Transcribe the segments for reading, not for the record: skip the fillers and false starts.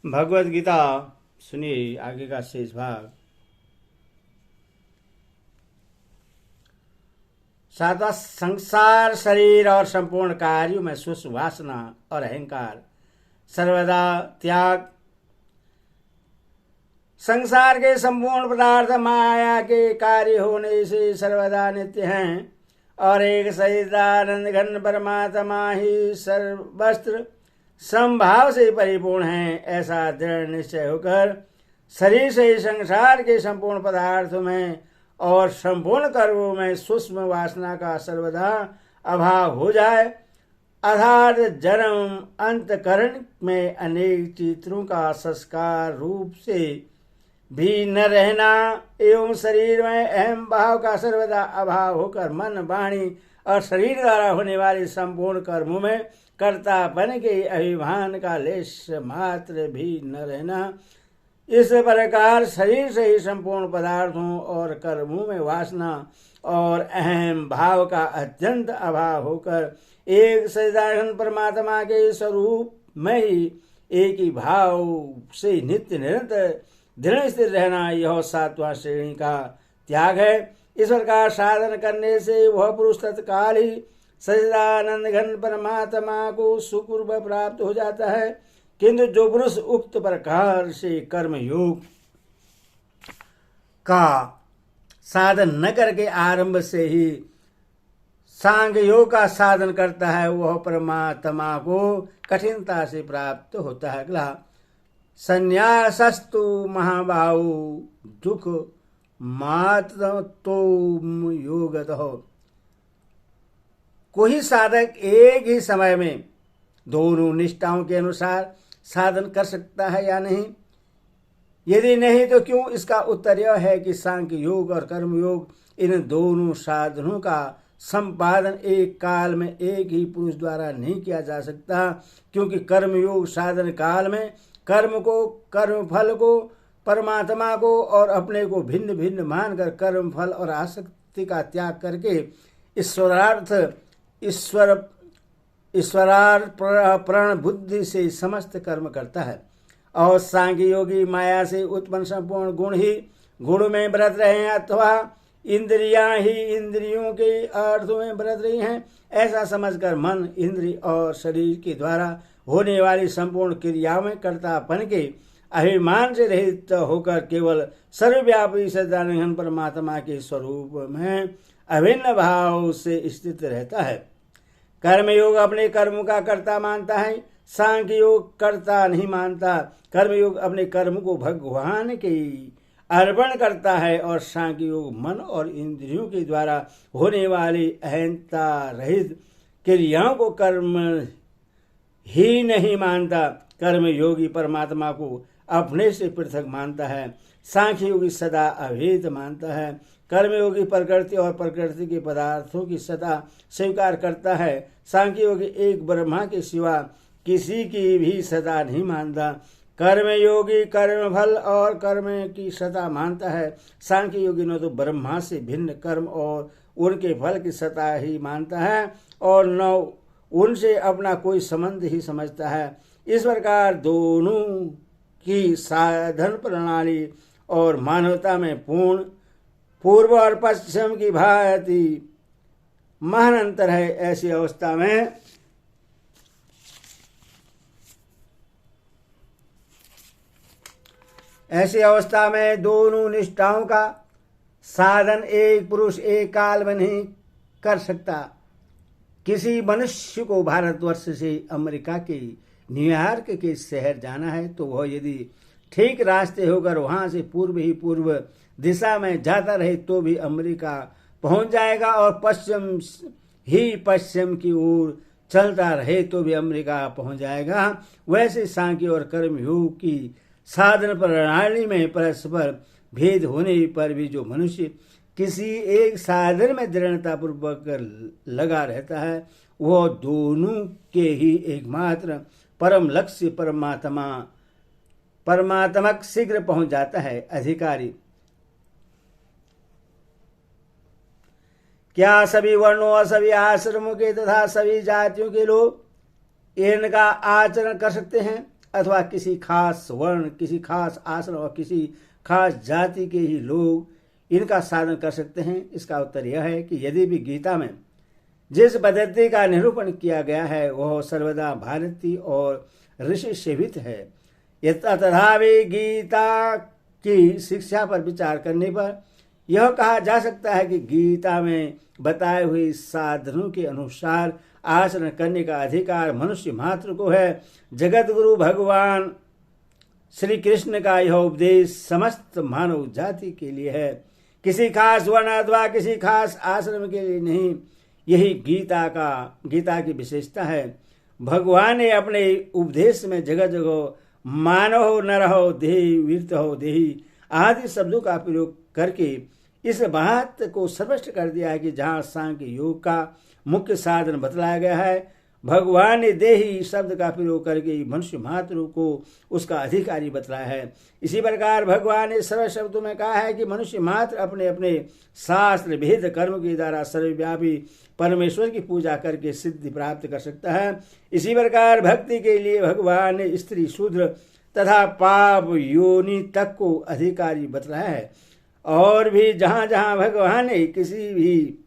भगवद गीता सुनिए आगे का शेष भाग। सातवां, संसार शरीर और संपूर्ण कार्यों में सुष वासना और अहंकार सर्वदा त्याग। संसार के संपूर्ण पदार्थ माया के कार्य होने से सर्वदा नित्य हैं और एक सहितानंद घन परमात्मा ही सर्वस्त्र समभाव से परिपूर्ण है। ऐसा दृढ़ निश्चय होकर शरीर से ही संसार के संपूर्ण पदार्थों में और संपूर्ण कर्मों में सूक्ष्म वासना का सर्वदा अभाव हो जाए, अर्थात जन्म अंतकरण में अनेक चित्रों का संस्कार रूप से भी न रहना एवं शरीर में अहम भाव का सर्वदा अभाव होकर मन वाणी और शरीर द्वारा होने वाले संपूर्ण कर्मों में कर्तापन के अभिमान का लेश मात्र भी न रहना। इस प्रकार शरीर से ही संपूर्ण पदार्थों और कर्मों में वासना और अहम भाव का अत्यंत अभाव होकर एक सच्चिदानंद परमात्मा के स्वरूप में ही एक ही भाव से नित्य निरंतर दृढ़ स्थिर रहना, यह सातवां श्रेणी का त्याग है। इस प्रकार साधन करने से वह पुरुष तत्काल ही सच्चिदानंद घन परमात्मा को सुपूर्व प्राप्त हो जाता है। किंतु जो पुरुष उक्त प्रकार से कर्म योग का साधन न करके आरंभ से ही सांग योग का साधन करता है, वह परमात्मा को कठिनता से प्राप्त होता है। अगला, संन्यासस्तु महाबाहु दुख मातो योगतः। कोई साधक एक ही समय में दोनों निष्ठाओं के अनुसार साधन कर सकता है या नहीं? यदि नहीं तो क्यों? इसका उत्तर यह है कि सांख्य योग और कर्म योग इन दोनों साधनों का संपादन एक काल में एक ही पुरुष द्वारा नहीं किया जा सकता, क्योंकि कर्म योग साधन काल में कर्म को, कर्म फल को, परमात्मा को और अपने को भिन्न भिन्न मानकर कर्म फल और आसक्ति का त्याग करके ईश्वरार्पण बुद्धि से समस्त कर्म करता है। और सांख्य योगी माया से उत्पन्न संपूर्ण गुण ही गुण में व्रत रहे हैं अथवा इंद्रियां ही इंद्रियों के अर्थों में व्रत रही हैं, ऐसा समझकर मन, इंद्रिय और शरीर के द्वारा होने वाली संपूर्ण क्रियाओं में कर्तापन के अभिमान से रहित होकर केवल सर्वव्यापी सच्चिदानंद परमात्मा के स्वरूप में अभिन्न भाव से स्थित रहता है। कर्मयोग अपने कर्म का कर्ता मानता है, सांख्य योग कर्ता नहीं मानता। कर्मयोग अपने कर्म को भगवान के अर्पण करता है और सांख्य योग मन और इंद्रियों के द्वारा होने वाली अहंता रहित क्रियाओं को कर्म ही नहीं मानता। कर्म योगी परमात्मा को अपने से पृथक मानता है, सांख्य योगी सदा अभेद मानता है। कर्मयोगी प्रकृति और प्रकृति के पदार्थों की सदा स्वीकार करता है, सांख्य योगी एक ब्रह्मा के सिवा किसी की भी सदा नहीं मानता। कर्मयोगी कर्म फल और कर्म की सता मानता है, सांख्य योगी न तो ब्रह्मा से भिन्न कर्म और उनके फल की सता ही मानता है और न उनसे अपना कोई संबंध ही समझता है। इस प्रकार दोनों की साधन प्रणाली और मानवता में पूर्व और पश्चिम की भांति महान अंतर है। ऐसी अवस्था में दोनों निष्ठाओं का साधन एक पुरुष एक काल में नहीं कर सकता। किसी मनुष्य को भारतवर्ष से अमेरिका के न्यूयॉर्क के शहर जाना है तो वह यदि ठीक रास्ते होकर वहां से पूर्व दिशा में जाता रहे तो भी अमेरिका पहुंच जाएगा और पश्चिम की ओर चलता रहे तो भी अमेरिका पहुंच जाएगा। वैसे सांख्य और कर्म योग की साधन प्रणाली में परस्पर भेद होने पर भी जो मनुष्य किसी एक साधन में दृढ़ता पूर्वक लगा रहता है, वह दोनों के ही एकमात्र परम लक्ष्य परमात्मक शीघ्र पहुंच जाता है। अधिकारी, क्या सभी वर्णों और सभी आश्रमों के तथा सभी जातियों के लोग इनका आचरण कर सकते हैं? अथवा किसी खास वर्ण, किसी खास आश्रम और किसी खास जाति के ही लोग इनका साधन कर सकते हैं? इसका उत्तर यह है कि यदि भी गीता में जिस पद्धति का निरूपण किया गया है वह सर्वदा भारतीय और ऋषि सेवित है, तथा भी गीता की शिक्षा पर विचार करने पर यह कहा जा सकता है कि गीता में बताए हुए साधनों के अनुसार आचरण करने का अधिकार मनुष्य मात्र को है। जगत गुरु भगवान श्री कृष्ण का यह उपदेश समस्त मानव जाति के लिए है, किसी खास वर्ण अथवा किसी खास आश्रम के लिए नहीं। यही गीता की विशेषता है। भगवान ने अपने उपदेश में जगह जगह मानव हो, नर हो, देही, वीर्त हो, देही आदि शब्दों का प्रयोग करके इस बात को स्पष्ट कर दिया है कि जहाँ सांख्य योग का मुख्य साधन बतलाया गया है, भगवान ने देही शब्द का प्रयोग करके मनुष्य मात्र को उसका अधिकारी बतलाया है। इसी प्रकार भगवान ने सर्व शब्दों में कहा है कि मनुष्य मात्र अपने अपने शास्त्र भेद कर्म के द्वारा सर्वव्यापी परमेश्वर की पूजा करके सिद्धि प्राप्त कर सकता है। इसी प्रकार भक्ति के लिए भगवान ने स्त्री, शूद्र तथा पाप योनि तक को अधिकारी बतलाया है। और भी जहाँ जहाँ भगवान ने किसी भी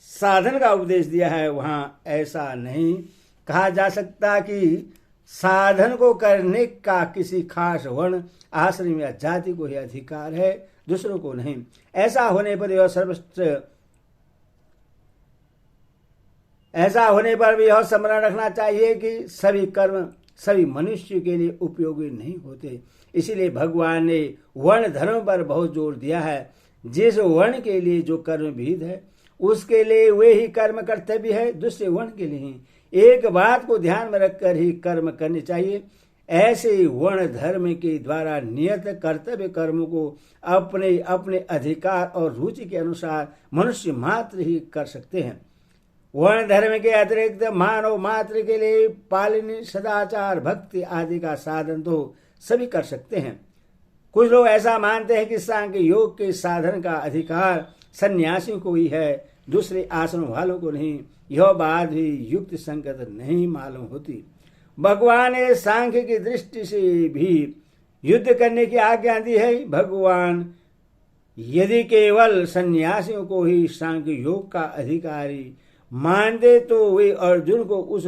साधन का उपदेश दिया है वहाँ ऐसा नहीं कहा जा सकता कि साधन को करने का किसी खास वर्ण, आश्रम या जाति को ही अधिकार है, दूसरों को नहीं। ऐसा होने पर भी यह स्मरण रखना चाहिए कि सभी कर्म सभी मनुष्य के लिए उपयोगी नहीं होते। इसीलिए भगवान ने वर्ण धर्म पर बहुत जोर दिया है। जिस वर्ण के लिए जो कर्म विहित है उसके लिए वे ही कर्म कर्तव्य है, दूसरे वर्ण के लिए ही। एक बात को ध्यान में रखकर ही कर्म करने चाहिए। ऐसे वर्ण धर्म के द्वारा नियत कर्तव्य कर्मों को अपने अपने अधिकार और रुचि के अनुसार मनुष्य मात्र ही कर सकते हैं। वर्ण धर्म के अतिरिक्त मानव मात्र के लिए पालनी, सदाचार, भक्ति आदि का साधन तो सभी कर सकते हैं। कुछ लोग ऐसा मानते हैं कि सांख्य योग के साधन का अधिकार सन्यासियों को ही है, दूसरे आश्रम वालों को नहीं। यह बात भी युक्त संगत नहीं मालूम होती। भगवान ने सांख्य की दृष्टि से भी युद्ध करने की आज्ञा दी है। भगवान यदि केवल सन्यासियों को ही सांख्य योग का अधिकारी मानते तो वे अर्जुन को उस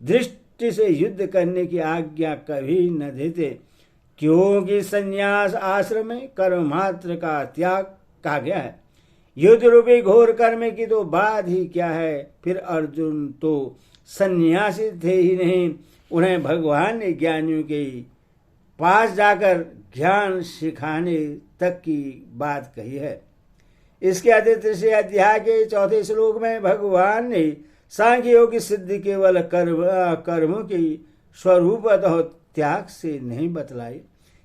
दृष्टि से युद्ध करने की आज्ञा कभी न देते, क्योंकि संन्यास आश्रम में कर्म मात्र का त्याग कहा गया है। युद्ध रूपी घोर कर्म की तो बात ही क्या है। फिर अर्जुन तो सन्यासी थे ही नहीं, उन्हें भगवान ने ज्ञानियों के पास जाकर ज्ञान सिखाने तक की बात कही है। इसके अतिरिक्त से अध्याय के 4 श्लोक में भगवान ने सांख्य योग की सिद्धि केवल कर्मों की स्वरूपतः त्याग से नहीं बतलाई।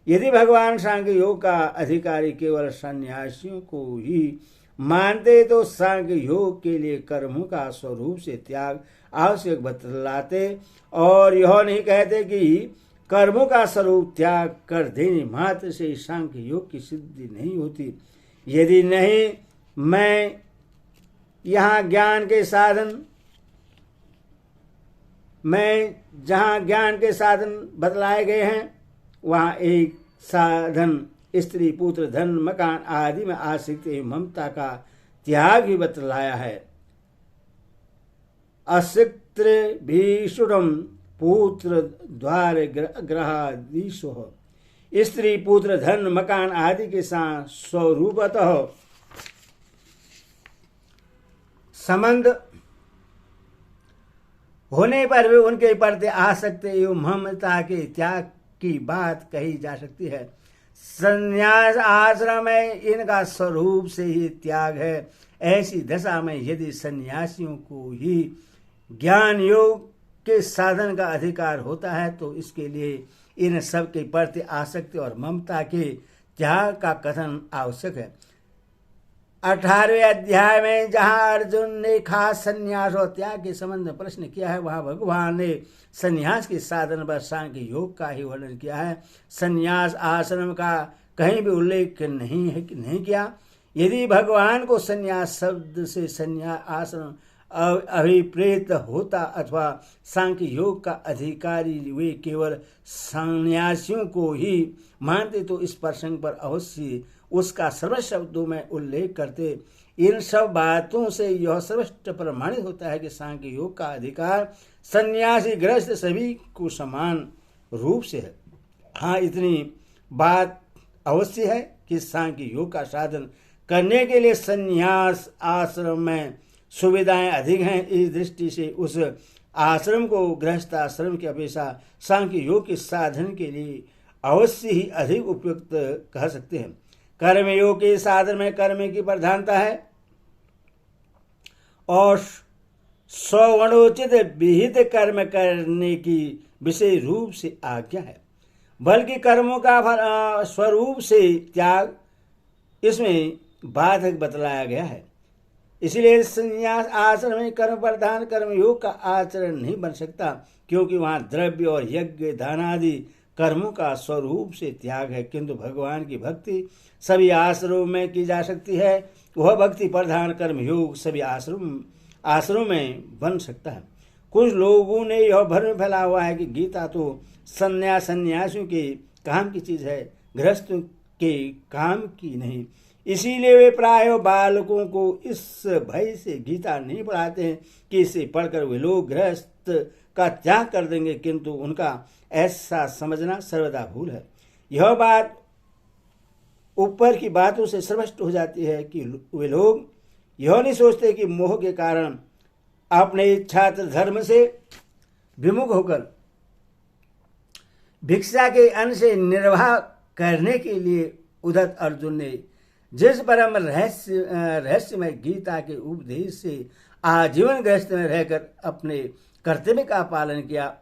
यदि भगवान सांख्य योग का अधिकारी केवल सन्यासियों को ही मानते तो सांख्य योग के लिए कर्मों का स्वरूप से त्याग आवश्यक बतलाते और यह नहीं कहते कि कर्मों का स्वरूप त्याग कर देने मात्र से सांख्य योग की सिद्धि नहीं होती। यदि नहीं, मैं यहाँ जहाँ ज्ञान के साधन बतलाए गए हैं वहाँ एक साधन स्त्री, पुत्र, धन, मकान आदि में आसक्ति एवं ममता का त्याग भी बतलाया है। असित्र भीषुरम पुत्र द्वार ग्रहादिशो, स्त्री, पुत्र, धन, मकान आदि के साथ स्वरूपतः संबंध होने पर भी उनके प्रति आसक्ति एवं ममता के त्याग की बात कही जा सकती है। संन्यास आश्रम में इनका स्वरूप से ही त्याग है। ऐसी दशा में यदि सन्यासियों को ही ज्ञान योग के साधन का अधिकार होता है तो इसके लिए इन सब के प्रति आसक्ति और ममता के त्याग का कथन आवश्यक है। 18वें अध्याय में जहाँ अर्जुन ने खास संन्यास और त्याग के संबंध में प्रश्न किया है वहाँ भगवान ने संन्यास के साधन पर सांख्य योग का ही वर्णन किया है। संन्यास आश्रम का कहीं भी उल्लेख नहीं किया। यदि भगवान को संन्यास शब्द से संन्यास आश्रम अभिप्रेत होता अथवा सांख्य योग का अधिकारी वे केवल सन्यासियों को ही मानते तो इस प्रसंग पर अवश्य उसका सर्व शब्दों में उल्लेख करते। इन सब बातों से यह सर्वस्व प्रमाणित होता है कि सांख्य योग का अधिकार सन्यासी गृहस्थ सभी को समान रूप से है। हाँ, इतनी बात अवश्य है कि सांख्य योग का साधन करने के लिए संन्यास आश्रम में सुविधाएं अधिक हैं। इस दृष्टि से उस आश्रम को गृहस्थ आश्रम की अपेक्षा सांख्य योग के साधन के लिए अवश्य ही अधिक उपयुक्त कह सकते हैं। कर्मयोग के साधन में कर्म की प्रधानता है और स्ववर्णोचित विहित कर्म करने की विशेष रूप से आज्ञा है, बल्कि कर्मों का स्वरूप से त्याग इसमें बाधक बतलाया गया है। इसलिए संन्यास आश्रम में कर्म प्रधान कर्मयोग का आचरण नहीं बन सकता, क्योंकि वहाँ द्रव्य और यज्ञ दान आदि कर्मों का स्वरूप से त्याग है। किंतु भगवान की भक्ति सभी आश्रमों में की जा सकती है। वह भक्ति प्रधान कर्मयोग सभी आश्रमों में बन सकता है। कुछ लोगों ने यह भ्रम फैला हुआ है कि गीता तो सन्यासियों के काम की चीज है, गृहस्थों के काम की नहीं। इसीलिए वे प्राय बालकों को इस भय से गीता नहीं पढ़ाते हैं कि इसे पढ़कर वे लोग गृहस्थ का त्याग कर देंगे, किंतु उनका ऐसा समझना सर्वदा भूल है। यह बात ऊपर की बातों से स्पष्ट हो जाती है कि वे लोग यह नहीं सोचते कि मोह के कारण अपने छात्र धर्म से विमुख होकर भिक्षा के अन्न से निर्वाह करने के लिए उद्धत अर्जुन ने जिस परम रहस्यमय गीता के उपदेश से आजीवन गृहस्थ में रहकर अपने कर्तव्य का पालन किया,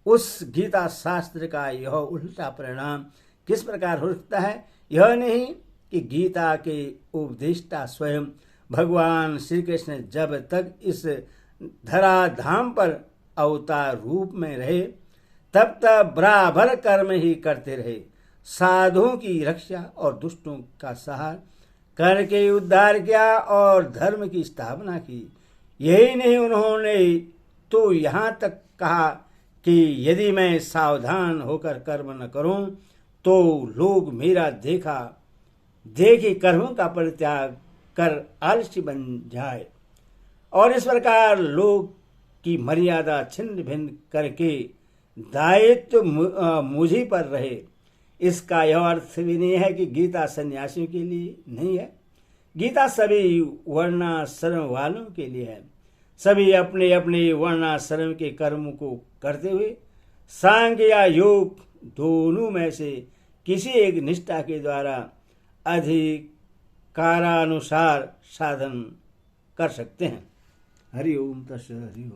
उस गीता शास्त्र का यह उल्टा परिणाम किस प्रकार हो सकता है? यह नहीं कि गीता के उपदेष्टा स्वयं भगवान श्री कृष्ण जब तक इस धराधाम पर अवतार रूप में रहे तब तक बराबर कर्म ही करते रहे, साधुओं की रक्षा और दुष्टों का सहार करके उद्धार किया और धर्म की स्थापना की। यही नहीं, उन्होंने तो यहाँ तक कहा कि यदि मैं सावधान होकर कर्म न करूं तो लोग मेरा देखी कर्मों का परित्याग कर आलसी बन जाए और इस प्रकार लोग की मर्यादा छिन्न भिन्न करके दायित्व मुझी पर रहे। इसका यह अर्थ भी नहीं है कि गीता सन्यासियों के लिए नहीं है। गीता सभी वर्णाश्रम वालों के लिए है। सभी अपने अपने वर्णाश्रम के कर्मों को करते हुए सांख्य या योग दोनों में से किसी एक निष्ठा के द्वारा अधिकारानुसार साधन कर सकते हैं। हरि ओम तत्सत। हरि ओम।